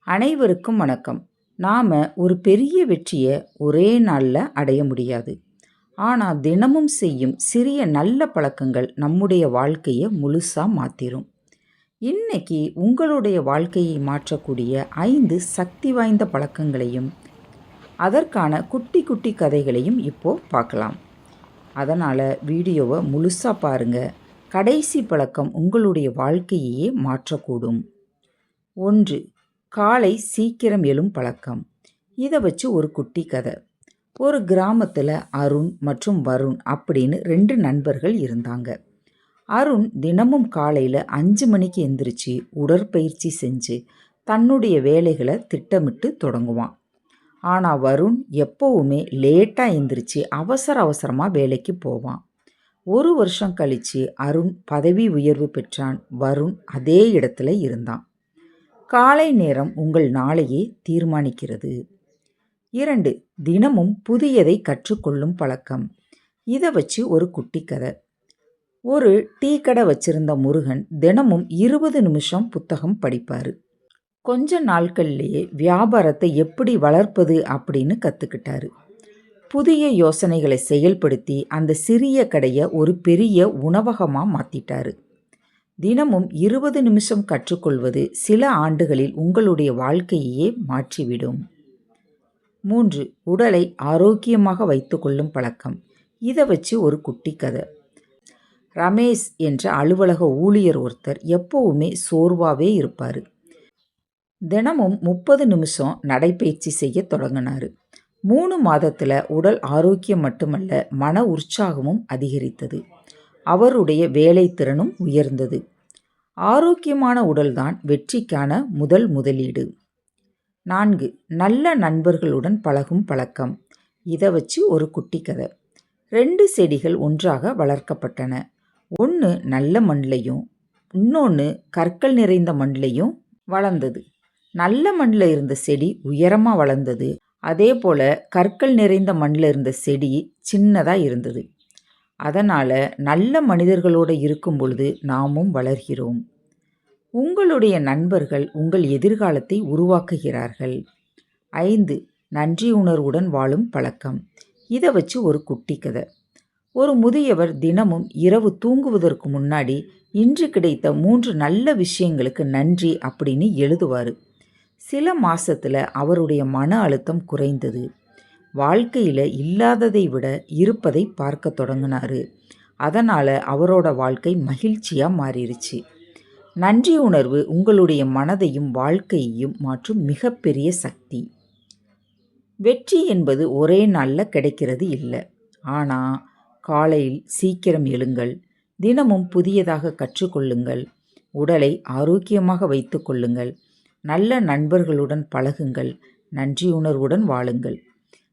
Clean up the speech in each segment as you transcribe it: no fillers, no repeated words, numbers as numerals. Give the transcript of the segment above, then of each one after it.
அனைவருக்கும் வணக்கம். நாம் ஒரு பெரிய வெற்றியை ஒரே நாளில் அடைய முடியாது. ஆனால் தினமும் செய்யும் சிறிய நல்ல பழக்கங்கள் நம்முடைய வாழ்க்கையை முழுசாக மாற்றிடும். இன்னைக்கு உங்களுடைய வாழ்க்கையை மாற்றக்கூடிய 5 சக்தி வாய்ந்த பழக்கங்களையும் அதற்கான குட்டி குட்டி கதைகளையும் இப்போது பார்க்கலாம். அதனால் வீடியோவை முழுசாக பாருங்கள். கடைசி பழக்கம் உங்களுடைய வாழ்க்கையையே மாற்றக்கூடும். 1. காலை சீக்கிரம் எழும் பழக்கம். இதை வச்சு ஒரு குட்டி கதை. ஒரு கிராமத்தில் அருண் மற்றும் வருண் அப்படின்னு 2 நண்பர்கள் இருந்தாங்க. அருண் தினமும் காலையில் 5 மணிக்கு எந்திரிச்சு உடற்பயிற்சி செஞ்சு தன்னுடைய வேலைகளை திட்டமிட்டு தொடங்குவான். ஆனால் வருண் எப்போவுமே லேட்டாக எந்திரிச்சு அவசரமாக வேலைக்கு போவான். 1 வருஷம் கழித்து அருண் பதவி உயர்வு பெற்றான். வருண் அதே இடத்துல இருந்தான். காலை நேரம் உங்கள் நாளையே தீர்மானிக்கிறது. 2. தினமும் புதியதை கற்றுக்கொள்ளும் பழக்கம். இதை வச்சு ஒரு குட்டி கதை. ஒரு டீ கடை வச்சிருந்த முருகன் தினமும் 20 நிமிஷம் புத்தகம் படிப்பார். கொஞ்ச நாட்கள்லேயே வியாபாரத்தை எப்படி வளர்ப்பது அப்படின்னு கற்றுக்கிட்டாரு. புதிய யோசனைகளை செயல்படுத்தி அந்த சிறிய கடையை ஒரு பெரிய உணவகமாக மாற்றிட்டாரு. தினமும் 20 நிமிஷம் கற்றுக்கொள்வது சில ஆண்டுகளில் உங்களுடைய வாழ்க்கையே மாற்றிவிடும். 3. உடலை ஆரோக்கியமாக வைத்துக்கொள்ளும் பழக்கம். இதை வச்சு ஒரு குட்டி கதை. ரமேஷ் என்ற அலுவலக ஊழியர் ஒருத்தர் எப்போவுமே சோர்வாகவே இருப்பார். தினமும் 30 நிமிஷம் நடைப்பயிற்சி செய்ய தொடங்கினார். 3 மாதத்தில் உடல் ஆரோக்கியம் மட்டுமல்ல, மன உற்சாகமும் அதிகரித்தது. அவருடைய வேலை திறனும் உயர்ந்தது. ஆரோக்கியமான உடல்தான் வெற்றிக்கான முதல் முதலீடு. 4. நல்ல நண்பர்களுடன் பழகும் பழக்கம். இதை வச்சு ஒரு குட்டி கதை. 2 செடிகள் ஒன்றாக வளர்க்கப்பட்டன. ஒன்று நல்ல மண்ணிலையும் இன்னொன்று கற்கள் நிறைந்த மண்ணிலையும் வளர்ந்தது. நல்ல மண்ணில் இருந்த செடி உயரமாக வளர்ந்தது. அதே போல் கற்கள் நிறைந்த மண்ணில் இருந்த செடி சின்னதாக இருந்தது. அதனால் நல்ல மனிதர்களோடு இருக்கும் பொழுது நாமும் வளர்கிறோம். உங்களுடைய நண்பர்கள் உங்கள் எதிர்காலத்தை உருவாக்குகிறார்கள். 5. நன்றி உணர்வுடன் வாழும் பழக்கம். இதை வச்சு ஒரு குட்டி கதை. ஒரு முதியவர் தினமும் இரவு தூங்குவதற்கு முன்னாடி இன்று கிடைத்த 3 நல்ல விஷயங்களுக்கு நன்றி அப்படின்னு எழுதுவார். சில மாதத்தில் அவருடைய மன அழுத்தம் குறைந்தது. வாழ்க்கையில் இல்லாததை விட இருப்பதை பார்க்க தொடங்கினார். அதனால் அவரோட வாழ்க்கை மகிழ்ச்சியாக மாறிடுச்சு. நன்றி உணர்வு உங்களுடைய மனதையும் வாழ்க்கையையும் மாற்றும் மிகப்பெரிய சக்தி. வெற்றி என்பது ஒரே நாளில் கிடைக்கிறது இல்லை. ஆனால் காலையில் சீக்கிரம் எழுங்கள், தினமும் புதியதாக கற்றுக்கொள்ளுங்கள், உடலை ஆரோக்கியமாக வைத்து கொள்ளுங்கள், நல்ல நண்பர்களுடன் பழகுங்கள், நன்றி உணர்வுடன் வாழுங்கள்.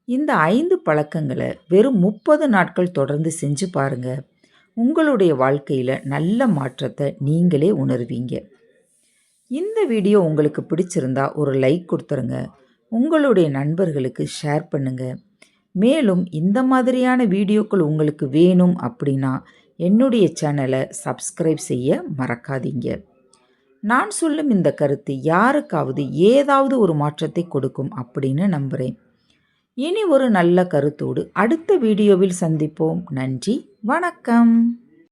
இந்த 5 பழக்கங்களை வெறும் 30 நாட்கள் தொடர்ந்து செஞ்சு பாருங்கள். உங்களுடைய வாழ்க்கையில் நல்ல மாற்றத்தை நீங்களே உணர்வீங்க. இந்த வீடியோ உங்களுக்கு பிடிச்சிருந்தா ஒரு லைக் கொடுத்துருங்க. உங்களுடைய நண்பர்களுக்கு ஷேர் பண்ணுங்கள். மேலும் இந்த மாதிரியான வீடியோக்கள் உங்களுக்கு வேணும் அப்படின்னா என்னுடைய சேனலை சப்ஸ்கிரைப் செய்ய மறக்காதீங்க. நான் சொல்லும் இந்த கருத்து யாருக்காவது ஏதாவது ஒரு மாற்றத்தை கொடுக்கும் அப்படின்னு நம்புகிறேன். இனி ஒரு நல்ல கருத்தோடு அடுத்த வீடியோவில் சந்திப்போம். நன்றி, வணக்கம்.